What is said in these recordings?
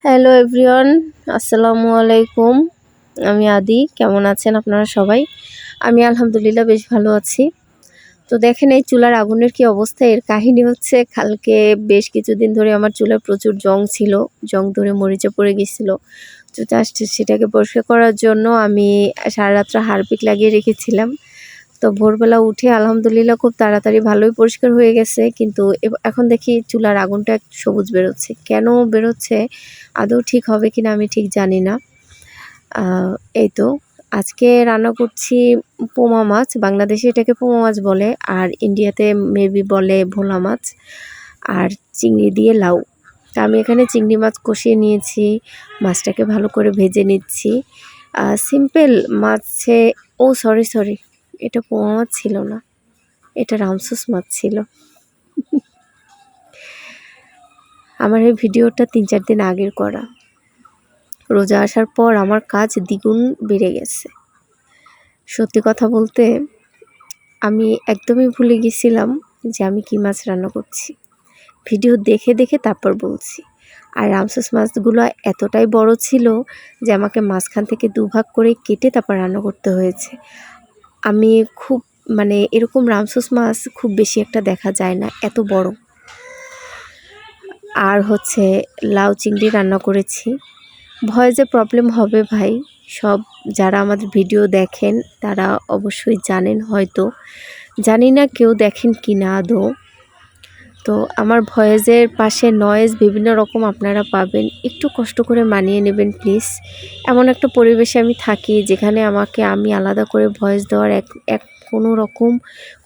Hello everyone, আসসালামু আলাইকুম। আমি আদি। কেমন আছেন আপনারা সবাই? আমি আলহামদুলিল্লাহ বেশ ভালো আছি। তো দেখেন এই চুলার আগুনের কি অবস্থা। এর কাহিনী হচ্ছে কালকে বেশ কিছুদিন ধরে আমার চুলায় প্রচুর জং ছিল, জং ধরে মরিচা পড়ে গেছিল। তো জাস্ট সেটাকে পরিষ্কার করার জন্য আমি সারা রাত্র হারপিক লাগিয়ে রেখেছিলাম। তো ভোরবেলা উঠে আলহামদুলিল্লাহ খুব তাড়াতাড়ি ভালোই পরিষ্কার হয়ে গেছে, কিন্তু এখন দেখি চুলার আগুনটা একটু সবুজ বেরোচ্ছে। কেন বেরোচ্ছে আদৌ ঠিক হবে কিনা আমি ঠিক জানি না। এই তো আজকে রান্না করছি পোমা মাছ। বাংলাদেশে এটাকে পোমা মাছ বলে, আর ইন্ডিয়াতে মেবি বলে ভোলা মাছ, আর চিংড়ি দিয়ে লাউ। তা আমি এখানে চিংড়ি মাছ কষিয়ে নিয়েছি, মাছটাকে ভালো করে ভেজে নিচ্ছি। সিম্পল মাছে সরি, এটা পোমা মাছ ছিল না, এটা রামসুস মাছ ছিল। আমার এই ভিডিওটা 3-4 দিন আগের করা। রোজা আসার পর আমার কাজ দ্বিগুণ বেড়ে গেছে। সত্যি কথা বলতে আমি একদমই ভুলে গেছিলাম যে আমি কী মাছ রান্না করছি। ভিডিও দেখে দেখে তারপর বলছি। আর রামসুস মাছগুলো এতটাই বড় ছিল যে আমাকে মাঝখান থেকে দুভাগ করে কেটে তারপর রান্না করতে হয়েছে। আমি খুব এরকম রামসুস মাছ খুব বেশি একটা দেখা যায় না, এত বড়। আর হচ্ছে লাউ চিংড়ি রান্না করেছি। ভয়েসে প্রবলেম হবে ভাই, সব যারা আমাদের ভিডিও দেখেন তারা অবশ্যই জানেন, হয়তো জানি না কেউ দেখেন কি না আদৌ। তো আমার ভয়েসের পাশে নয়েজ বিভিন্ন রকম আপনারা পাবেন, একটু কষ্ট করে মানিয়ে নেবেন প্লিজ। এমন একটা পরিবেশে আমি থাকি যেখানে আমি আলাদা করে ভয়েস দেওয়ার এক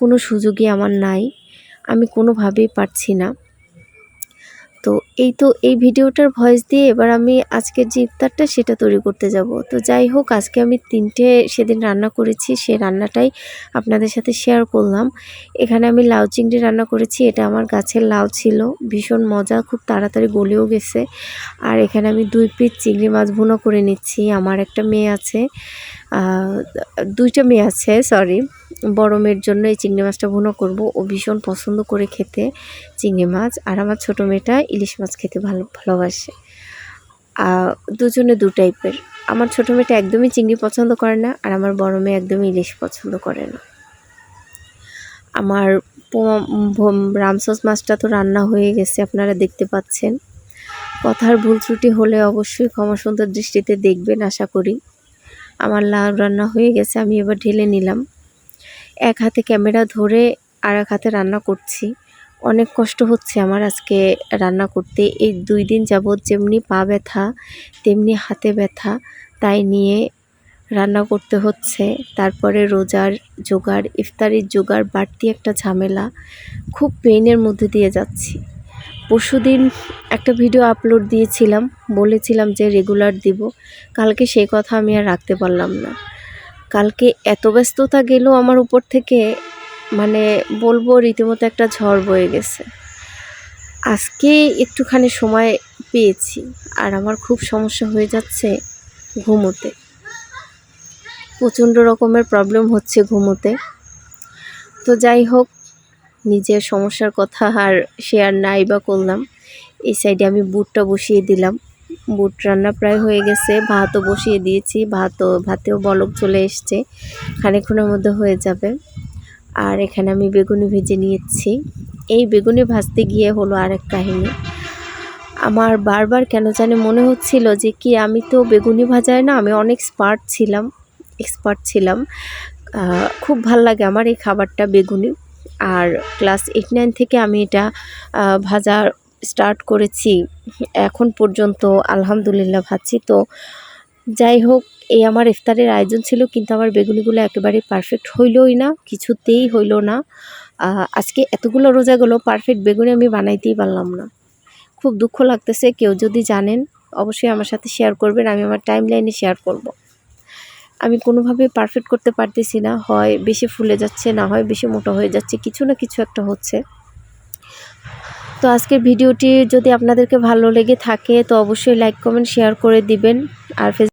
কোনো সুযোগই আমার নাই, আমি কোনোভাবেই পারছি না। তো এই ভিডিওটার ভয়েস দিয়ে এবার আমি আজকের যে ইফতারটা সেটা তৈরি করতে যাব। তো যাই হোক, আজকে আমি 3টে সেদিন রান্না করেছি, সে রান্নাটাই আপনাদের সাথে শেয়ার করলাম। এখানে আমি লাউ চিংড়ি রান্না করেছি, এটা আমার গাছের লাউ ছিল, ভীষণ মজা, খুব তাড়াতাড়ি গলেও গেছে। আর এখানে আমি 2 পিস চিংড়ি মাছ ভুনা করে নিচ্ছি। আমার একটা মেয়ে আছে, 2টা মেয়ে আছে, সরি। বড় মেয়ের জন্য এই চিংড়ি মাছটা ভুনা করব, ও ভীষণ পছন্দ করে খেতে চিংড়ি মাছ। আর আমার ছোটো মেয়েটা ইলিশ মাছ খেতে ভালোবাসে। দুজনে 2 টাইপের। আমার ছোটো মেয়েটা একদমই চিংড়ি পছন্দ করে না, আর আমার বড় মেয়ে একদমই ইলিশ পছন্দ করে না। আমার রামসস মাছটা তো রান্না হয়ে গেছে, আপনারা দেখতে পাচ্ছেন। কথার ভুল ত্রুটি হলে অবশ্যই ক্ষমা সুন্দর দৃষ্টিতে দেখবেন আশা করি। আমার লাউ রান্না হয়ে গেছে, আমি এবার ঢেলে নিলাম। এক হাতে ক্যামেরা ধরে আর এক হাতে রান্না করছি। অনেক কষ্ট হচ্ছে আমার আজকে রান্না করতে। এই 2 দিন যাবৎ যেমনি পা ব্যথা তেমনি হাতে ব্যথা, তাই নিয়ে রান্না করতে হচ্ছে। তারপরে রোজার জোগাড়, ইফতারির জোগাড়, বাড়তি একটা ঝামেলা, খুব পেইনের মধ্যে দিয়ে যাচ্ছি। পরশুদিন একটা ভিডিও আপলোড দিয়েছিলাম, বলেছিলাম যে রেগুলার দিব। কালকে সেই কথা আমি আর রাখতে পারলাম না। কালকে এত ব্যস্ততা গেল আমার উপর থেকে, বলবো রীতিমতো একটা ঝড় বয়ে গেছে। আজকে একটুখানি সময় পেয়েছি, আর আমার খুব সমস্যা হয়ে যাচ্ছে ঘুমোতে। প্রচণ্ড রকমের প্রবলেম হচ্ছে ঘুমোতে। তো যাই হোক, নিজের সমস্যার কথা আর শেয়ার নাই বা করলাম। এই সাইডে আমি বুটটা বসিয়ে দিলাম। বুট রান্না প্রায় হয়ে গেছে, ভাতও বসিয়ে দিয়েছি, ভাতেও বলক চলে এসছে, খানিকক্ষণের মধ্যে হয়ে যাবে। আর এখানে আমি বেগুনি ভেজে নিয়েছি। এই বেগুনি ভাজতে গিয়ে হলো আরেক কাহিনী। আমার বারবার কেন জানি মনে হচ্ছিল যে কি আমি তো বেগুনি ভাজায় না আমি অনেক এক্সপার্ট ছিলাম। খুব ভাল লাগে আমার এই খাবারটা, বেগুনি। আর ক্লাস 8-9 থেকে আমি এটা ভাজা স্টার্ট করেছি, এখন পর্যন্ত আলহামদুলিল্লাহ ভাজছি। তো যাই হোক, এই আমার ইফতারের আয়োজন ছিল, কিন্তু আমার বেগুনিগুলো একেবারে পারফেক্ট হইলই না, কিছুতেই হইল না। আজকে এতগুলো রোজা গেল, পারফেক্ট বেগুনি আমি বানাইতেই পারলাম না। খুব দুঃখ লাগতেছে। কেউ যদি জানেন অবশ্যই আমার সাথে শেয়ার করবেন, আমি আমার টাইমলাইনে শেয়ার করব। আমি কোনোভাবে পারফেক্ট করতে পারতেছি না, হয় বেশি ফুলে যাচ্ছে, না হয় বেশি মোটা হয়ে যাচ্ছে, কিছু না কিছু একটা হচ্ছে। তো আজকের ভিডিওটি যদি আপনাদেরকে ভালো লেগে থাকে তো অবশ্যই লাইক কমেন্ট শেয়ার করে দিবেন। আর